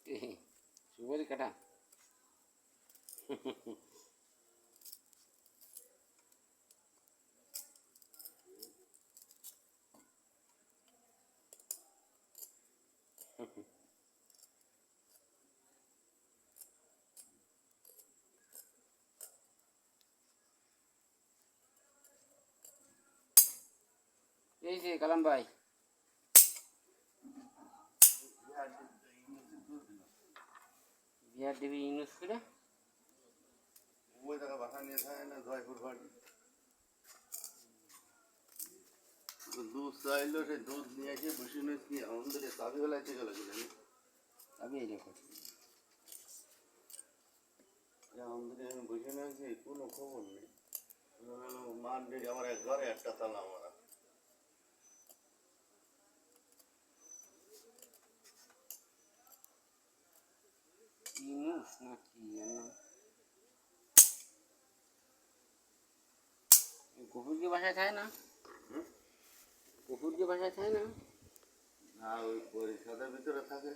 সুপারি কাটা। এই যে কালাম ভাই, বিহার দেবী ইউনুস করে ওই জায়গা বাসা নিয়ে থাকে না জয়পুর বাড়ি। দুধ চাইলো, সে দুধ নিয়ে এসে বসে নিয়েছি আমাদের চাবি বেলাইতে গেল কিনা আমি এই দেখো আমাদের বসে নিয়েছি, কোনো খবর নেই। মার ডেকে আমার এক ঘরে একটা তালা মারা। ইউনুস না কি কুকুর কি বাসায় থাকে না? কুকুর কি বাসায় থাকে না? না, ওই পরিষদের ভিতরে থাকে।